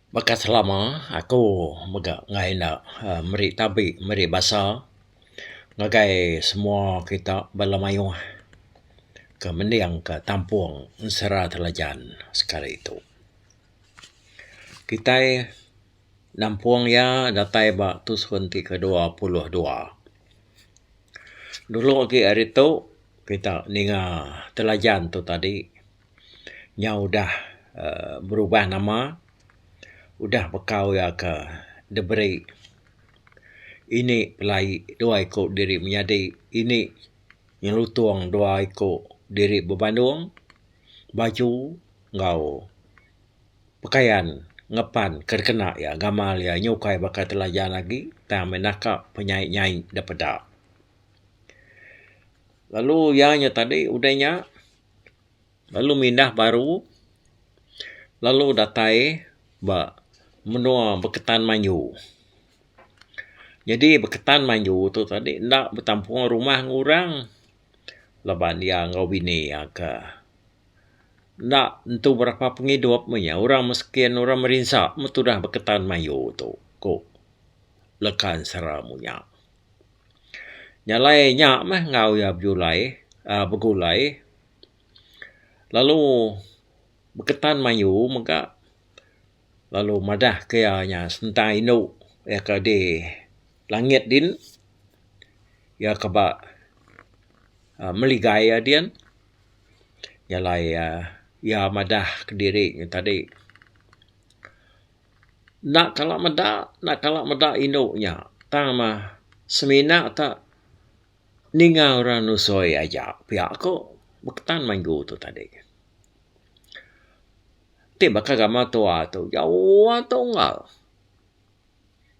Bakat selama aku megak ngai nak meri tabi meri basa ngagai semua kita balamayung ke mendiang ke tampung sera telajan sekali itu. Kita nampung ya datai ba tusun ti ke-22. Dulu lagi hari tu kita ninga telajan tu tadi nya udah berubah nama, udah bekau ya ke diberi ini pelai dua ikut diri menjadi ini nyelutuang dua ikut diri berbandung baju ngau pakaian ngepan kerkena ya gamal ya nyukai bakal telajan lagi ta menakap penyai-nyai daripada lalu yanya tadi udahnya lalu mindah baru lalu datai ba menua beketan manyu. Jadi beketan manyu tu tadi ndak bertampung rumah ngurang. Laban dia ngau bini ya ke. Ndak entu berapa penghidup punya. Orang miskin, orang merinsak. Metu dah beketan manyu tu. Ko lekan seramunya. Nyalai nyak mah ngau ya begulai. Lalu beketan manyu maka lalu madah kayanya sentai inu ya ke di langit din ya keba meligai adian ya lai ya madah ke diri tadi nak kalau meda inu nya tama semina tak ninga orang nusoi aja pihak ko beketan minggu tu tadi tiba kagama tua tu jauh tu ngal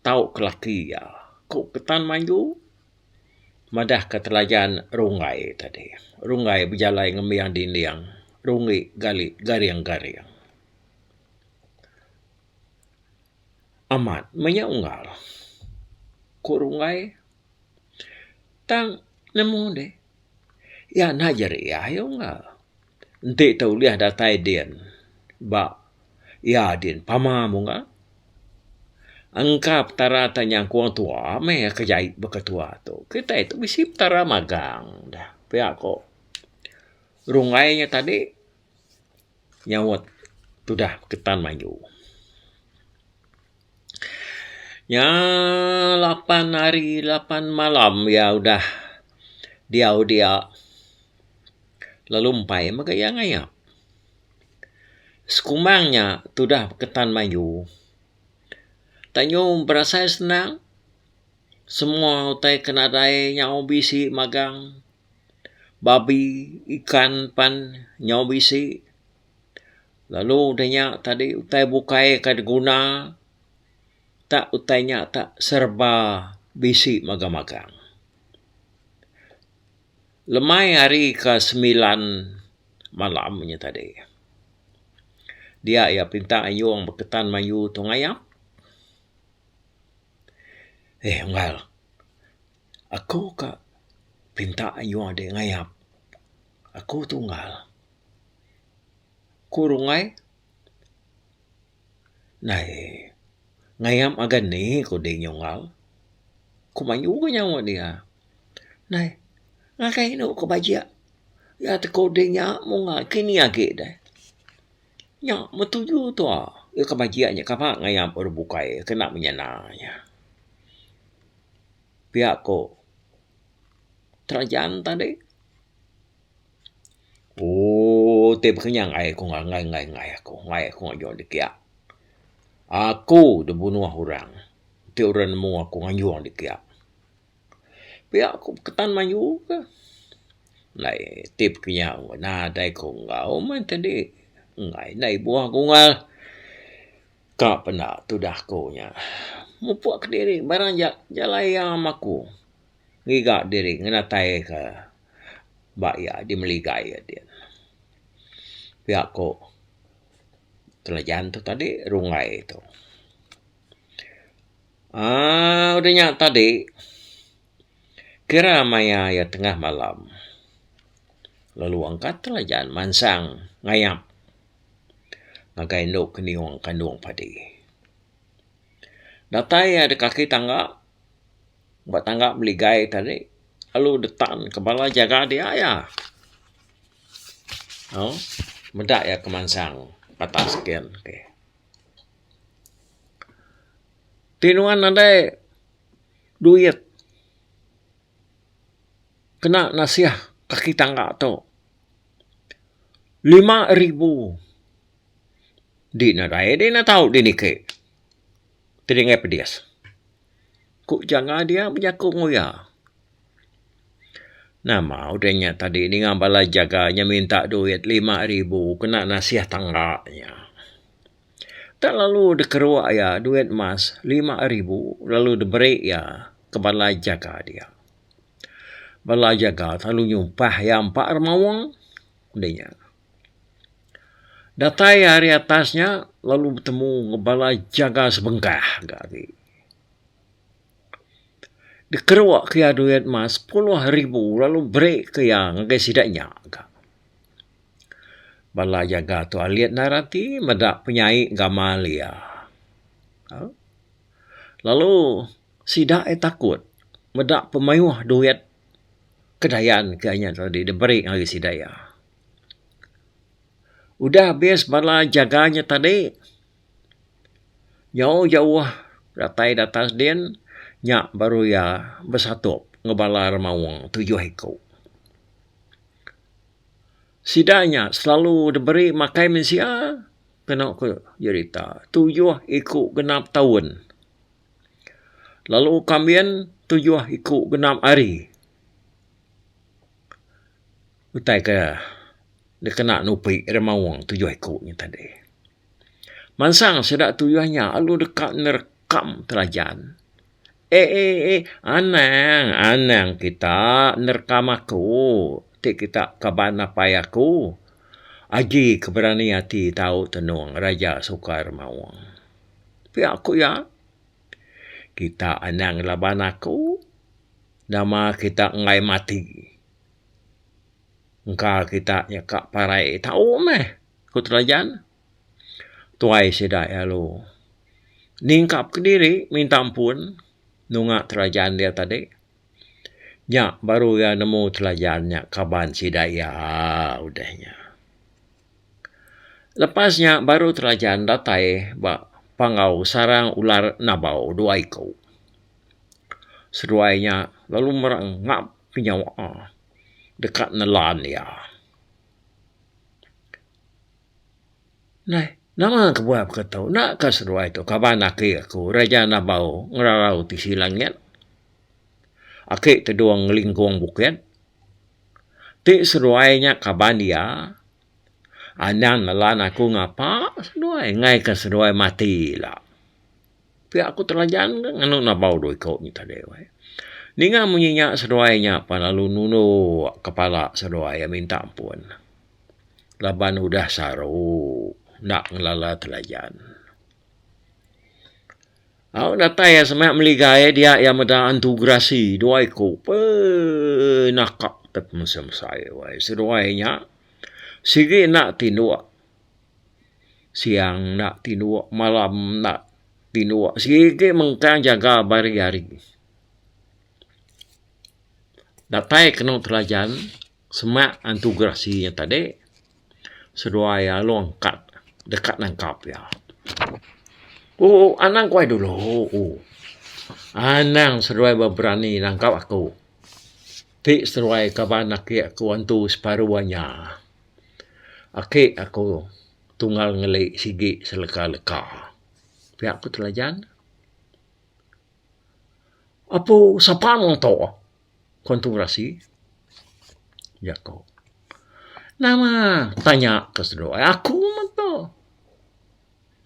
tau kelaki ya ko ketan minggu madah ke telajan rungai tadi. Rungai berjalai ngemiang dinding. Rungi gali gariang-gariang. Amat menyaunggal. Ko rungai tang nemu deh. Ya najari ya unggal. Enti tau liah datai din. Ba ya din pama mungal. Angkap tara tanyang kuang tua, me kejait beketua tu. Kita itu bisip tara magang dah. Pihak ko. Rungainya tadi nyawat tu dah ketan maju. Ya 8 hari 8 malam ya udah dia lalu empai magaya ngayap. Sekumangnya tu dah ketan maju. Tanyo berasa senang. Semua utai kena dai nyau bisi magang. Babi, ikan pan nyau bisi. Lalu udahnya tadi utai bukai kad guna. Tak utainya tak serba bisi magang-magang. Lemai hari ke-9 malamnya tadi. Dia ya pinta ayung beketan mayu tu ngayap. Engal. Aku ka pinta ayung ade ngayap. Aku tunggal. Kurungai. Nai. Ngayam agan ni ko ding yungal. Kumayu ko nyawa dia. Nai. Ngakai no ko bajia. Ya te ko ding nya mo nga kini age dai. Nya metuju tu ya ka bajia nya kapa ngayam or bukai kena menyananya. Pihak ko terajan tadi. Oh, te kenyang ai ko ngai aku ngajon dikia. Aku de bunuh orang. Te orang mu aku ngajon dikia. Pihak ko ketan mayu ke. Lai tip kenyang na dai ko ngau man tadi. Ngai nai buah ko ngal. Ka pena tu dah ko nya. Mupuak diri barang jalai yang aku ngiga diri ngenatai ke baya di meligai dia pihak ko telajan tu tadi rungai tu udahnya tadi kira maya ya tengah malam lalu angkat telajan mansang ngayap ngagai ndok keniung kandung padi Datai ada kaki tangga, buat tangga meligai tadi, lalu detan kepala jaga dia ya. Oh, medak ya kemansang patah sekian. Okay. Tinuan ada duit, kena nasiah kaki tangga tu 5,000. Di nadai dia na tahu di nike. Teringat pedias. Kuk jangan dia berjaku ngoya. Nama udahnya tadi ni ngambala jaganya minta duit 5,000 kena nasiah tangganya. Tak lalu dekerua ya duit emas 5,000 lalu diberi ya ke balai jaga dia. Balai jaga lalu nyumpah ya 4 remawang udahnya. Datai hari atasnya lalu bertemu balai jaga sebengkah gadi. Dikerwak ke duit emas 10,000 lalu break ke yang ke sidaknya. Balai jaga tu aliat narati medak penyai gamalia. Lalu sidak takut medak pemayuh duit kedayan kayaknya tadi diberi hari sidaya. Udah habis balai jaganya tadi. Jauh-jauh datai datas din. Nyak baru ya bersatu ngebala remawang 7 ekor. Sidanya selalu diberi makai mensia. Kena ke cerita. 7 ekor genap tahun. Lalu kambing 7 ekor genap hari. Utai ke dia kena nupi remawang 7 ekornya tadi. Mansang sedak tuyahnya alu dekat nerekam telajan. Anang kita nerekam aku. Tik kita kaban apa aku. Aji keberani hati tahu tenung Raja suka remawang. Tapi aku ya. Kita anang laban aku. Nama kita ngai mati. Engkau kita nyakak parai. Tahu meh. Ku telajan. Tuai sedai lalu. Ningkap ke diri. Minta ampun. Nungak telajan dia tadi. Nyak baru ya nemu telajannya. Kaban sedai ya. Udahnya. Lepasnya baru telajan datai. Pangau sarang ular nabau 2 ekor. Seruainya lalu merangap penyawa. Dekat nelan ya. Nah, nama kebuah ketau. Nak ke seruai tu. Kaban aku. Raja nabau. Ngerarau di silangnya. Aki teduang ngelingkuang bukit. Ti seruainya kaban dia. Anang nelan aku ngapa. Seruai. Ngai ke seruai mati lah. Tapi aku telajan. Nganu nabau 2 ekor ni tadi. Ninga menyenyak seruainya apa lalu nunu kepala seruai minta ampun. Laban udah saru. Nak ngelala telajan. Aku datai ya semak meligai dia yang meda antugrasi 2 ekor. Nakak tak mesem saya. Seruainya. Sige nak tinduak. Siang nak tinduak. Malam nak tinduak. Sige mengkang jaga bari-hari. Datai kena telajan semak antugrasinya tadi. Seruaya longkat dekat nangkap ya. Anang kuai dulu. Anang seruai berani nangkap aku. Tik seruai kaban aki aku antu separuhnya. Aki aku tunggal ngelik sigi seleka-leka. Pihak aku telajan. Apa sapang to? Konturasi. Ya kau. Nama tanya ke seruai. Aku manto.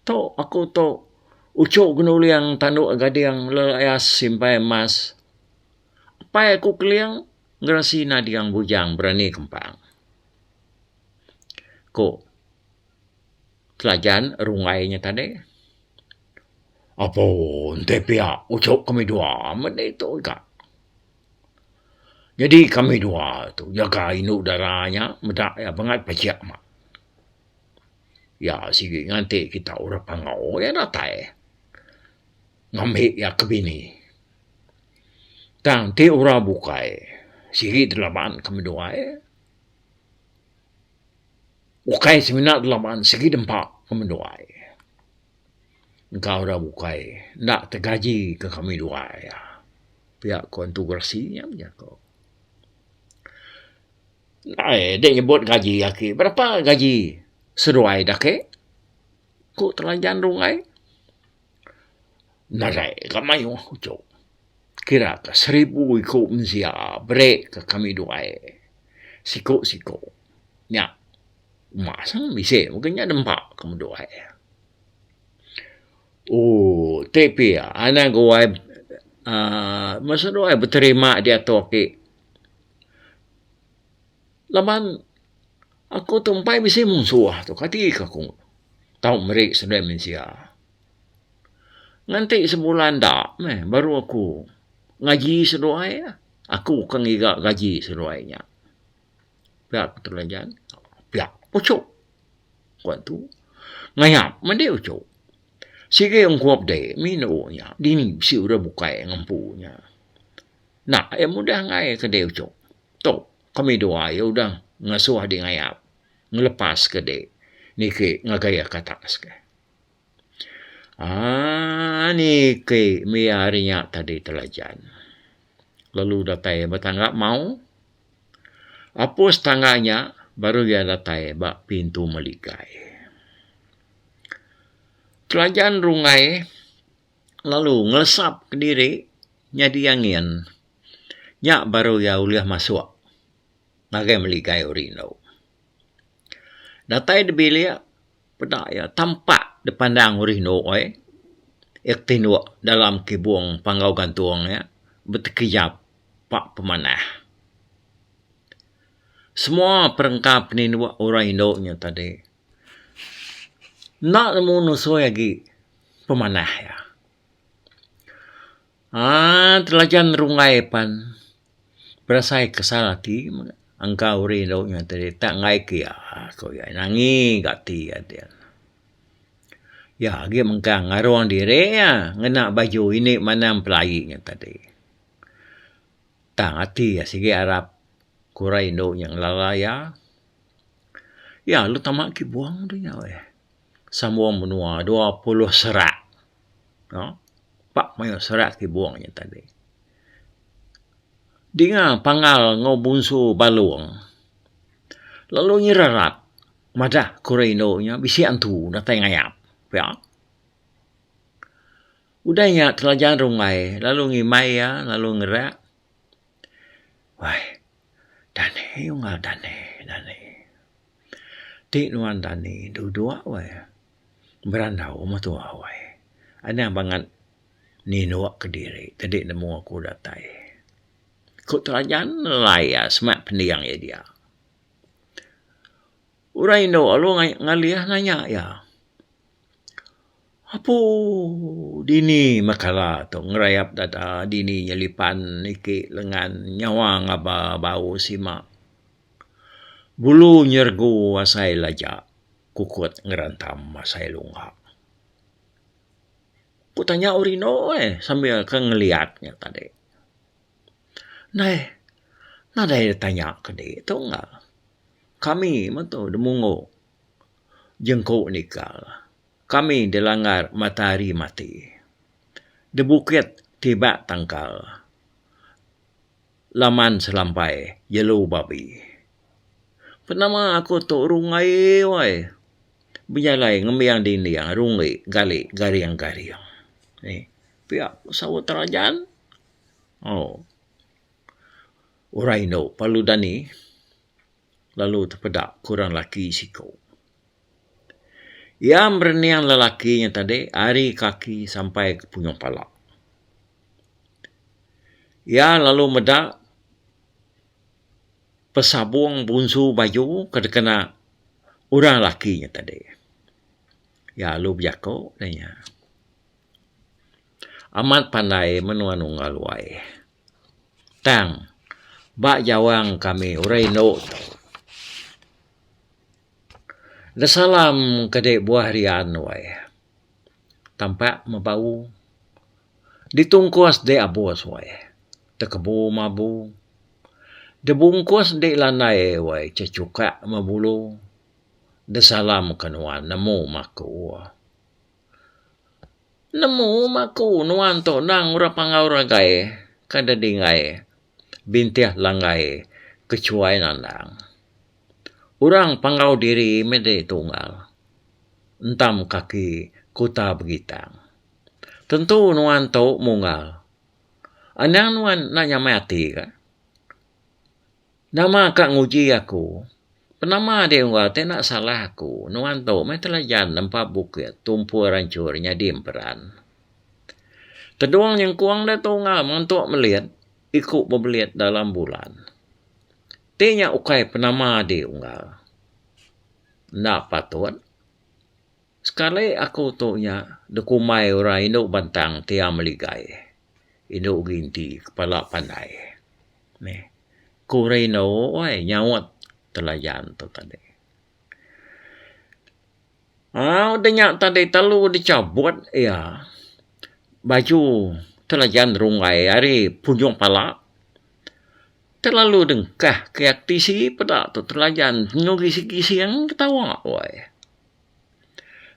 To aku to. Ucuk gunuli yang tanduk gading lelayas simpai emas. Apa aku keliang ngerasi nadiang bujang berani kempang. Ko telajan rungainya tadi. Apa ente pihak ucuk kami dua. Mana itu kak. Jadi kami dua tu jaga inu darahnya. Medak ya bangat pajak mak. Ya sige nganti kita urap pangau ya datai. ngambil ya kebini. Tang te ora bukai. Sigi delapan kami doa Ukai semina delapan segi dempak kami doa Engkau dah bukai. Nak tergaji ke kami doa Pihak kontugrasinya punya kau. Dia nyebut gaji aki. Berapa gaji seruai dah ke? Ku telanjan rungai. Narai kamay ucok. Kira ka 1,000 iko msia break ke kami doai. Siko. Nya. Masang bisa mungkinnya dempak kamu doai. Oh, tapi anak gua masa doai berterima dia toki. Laman aku tumpai bisa musuh tu kati aku. Tahu mereka sudah mensia. Nanti sebulan dah, baru aku ngaji sedoai. Aku kan ngiga gaji sedoainya. Pihak terlanjan, pihak ucok. Kuat tu ngayap, mende ucok. Sige ang kuap de, minunya. Dini si udah buka ngampunya. Nah, mudah ngai ke de ucok. Tok, kami doa ya udah ngasuh di ngayap. Ngelepas ke de. Niki ngagaya katas ke. Niki miarinya tadi telajan. Lalu datai bertanggap mau. Apus tangganya baru dia datai bak pintu meligai. Telajan rungai lalu ngelesap ke diri nyadi angin. Nyak baru ya uliah masuk. Nagai meligai urino. Datai debilia pedak ya tampak depandang urino iktinu dalam kibuang panggau gantuang ya bertekijap pak pemanah. Semua perengkap ni urino nya tadi. Nak nemu nuso lagi pemanah ya. Telajan rungai pan berasai kesalati angka urino nya tadi tak ngai kia ko ya nangi gati dia. Ya dia mengkang ngaruang diri ya ngena baju ini mana pelai nya tadi. Tak hati ya sige Arab kurai no yang lalaya. Ya lu tamak ki buang tu nya Samuang menua 20 serak. No? Pak mayo serak ki buang nya tadi. Dinga pangal ngobunsu baluang. Lalu nyirarat. Madah kureino nya bisi antu datai ngayap. Ya. Udahnya telajan rungai. Lalu ngimai ya. Lalu ngerak. Wah. Dane yung dane. Ti nuan dane. Dua berandau matua Ada banget ninuak ke diri. Tadi nemu aku datai. Kau telajan laya semak pendiang ya dia. Urai no alu ngaliah nanya ya. Apa dini makala tu ngerayap data dini nyelipan iki lengan nyawa ngaba bau simak. Bulu nyergu asai laja. Kukut ngerantam asai lungha. Ku tanya urino sambil ngeliatnya tadi. Nadai tanya ke dia. Tahu enggak? Kami demungo jengkok nikal. Kami dilanggar matahari mati. Di bukit tiba tangkal. Laman selampai yellow babi. Pertama aku tu rungai Berjalai ngembiang dini yang rungai gali gariang-gariang. Pihak sawut terajan. Urai no palu dani. Lalu terpedak kurang laki siko. Ia berniang lelakinya tadi, ari kaki sampai ke punyong palak. Ia lalu medak pesabung bunsu baju kena orang lakinya tadi. Ya lu biako nanya. Amat pandai menuanu ngaluai. Tang, bak jawang kami urai no. Salam kedek buah rian Tampak membau Ditungkus de abos wai. Tekabu mabu. Debungkus de lanai wai cecuka mabulu. Desalam kanuan nemu maku. Nemu maku nuan to nang ura pangaura gai. Kada dingai. Bintiah langai. Kecuai nandang. Urang pangau diri mede tunggal. Entam kaki kuta begitang. Tentu nuan to mungal. Anang nuan nanya mati ka. Nama kak nguji aku. Penama dia unggal nak salah aku. Nuan to may telajan nampak bukit. Tumpu rancurnya diemperan. Teduang yang kuang dah tunggal mengantuk melihat. Ikut membeliat dalam bulan. Tanya ukai penama dia unggal. Nak patut. Sekali aku tunya dekumai orang induk bantang tiang meligai. Induk ginti kepala pandai. Nih. Kurino oi nyawat telayan tu tadi. Denyak tadi telu dicabut ya. Baju telayan rungai hari punjung pala. Terlalu dengkah ke aktisi pada tu telayan ngisi-kisi yang ketawa oi.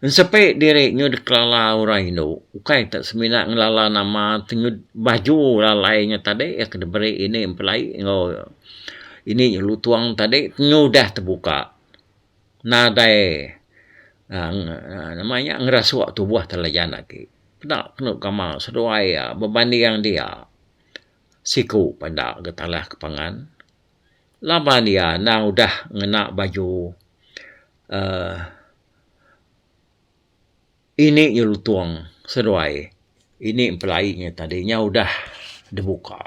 Sampai direknya deklala orang Indo. Ukai tak semina ngelala nama tengok baju lalainya tadi. Ya kena beri ini empelai. Ini lu tuang tadi. Tengok dah terbuka. Nadai. Namanya ngerasuak tubuh telayan lagi. Penak kena kamal seduai berbanding yang dia. Siku pada getalah kepangan. Laban dia na udah ngena baju. Ini yang tuang seruai. Ini empelainya tadinya udah dibuka.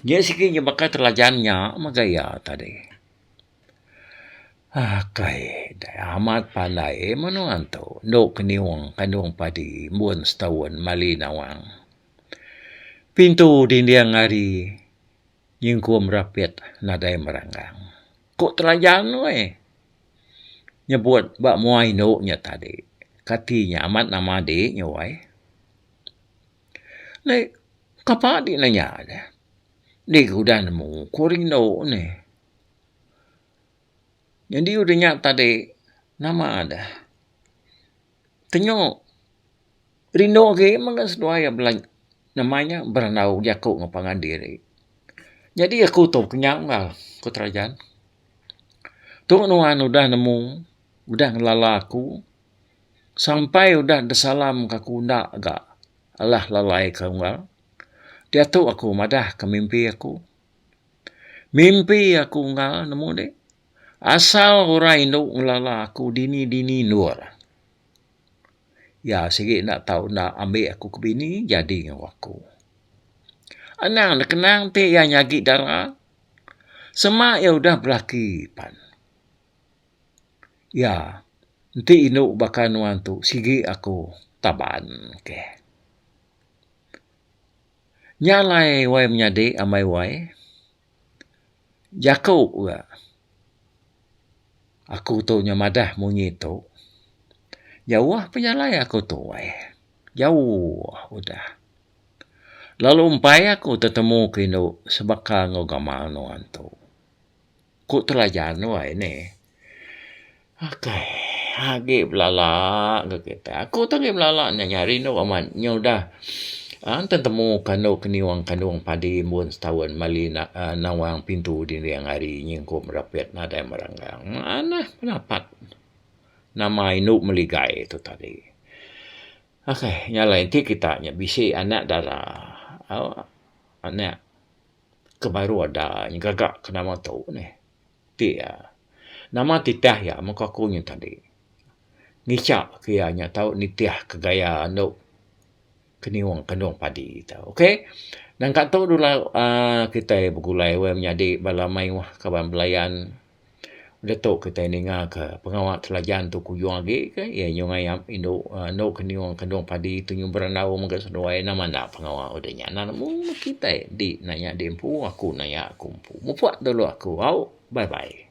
Dia sikitnya bakal terlajannya magaya tadi. Kai, dah amat pandai manuan tu. Ndok keniwang kandung padi mbun setahun malinawang. Pintu dinding hari nyingkum rapit nadai meranggang. Kok terlajan weh? Nyebut bak muai ndoknya tadi. Katinya amat nama adik nyawai. Nek, kapa adik nanya ada? Dik udah nemu kuring no ni. Jadi udah nyak tadi nama ada. Tengok. Rindo ke mangga sedua ya belang. Namanya beranau jakuk ngapangan diri. Jadi aku tu kenyang ngal kuterajan. Tuk nuan udah nemu. Udah ngelala aku. Sampai udah desalam kaku ndak agak alah lalai kaungal. Dia tu aku madah ke mimpi aku. Mimpi aku ngal nemu dek. Asal orang induk ngelala aku dini nur. Ya sikit nak tahu nak ambil aku ke bini jadi dengan aku. Anang nak kenang te yang nyagi darah. Semak ya udah berlaki pan. Ya. Nanti induk bakal nuan tu sigi aku taban ke. Nyalai wai menyadik amai wai. Jakuk juga. Aku tu nyamadah munyi tu. Jauh penyalai aku tu wai. Jauh udah. Lalu umpai aku tetemu ke induk sebakal ngogamal nuan tu. Kuk telajan wai ni. Okay. Hagi belala ke kita. Aku tak belala nyari no aman. Nyodah. Antan temu kandung keniwang kandung padi mbun setahun mali nawang pintu di yang hari nyingkum rapet nadai meranggang. Mana pendapat nama induk meligai itu tadi. Okay, nyala inti kita bisi anak darah. Anak kebaru ada yang gagak kenama tahu ni. Dia nama titah ya muka kunyit tadi. Ngicap kianya tahu nitiah kegaya no keniwang kandung padi tahu. Okey. Dan kat tahu dulu kita bergulai menjadi balamai wah kawan belayan. Udah tahu kita dengar ke pengawal telajan tu kuyung lagi ke ya nyungai indo no keniwang kandung padi tu nyung beranau mungkin sesuai nama nak pengawal udahnya. Namun kita di nanya dempu aku nanya aku. Mupuat dulu aku. Bye bye.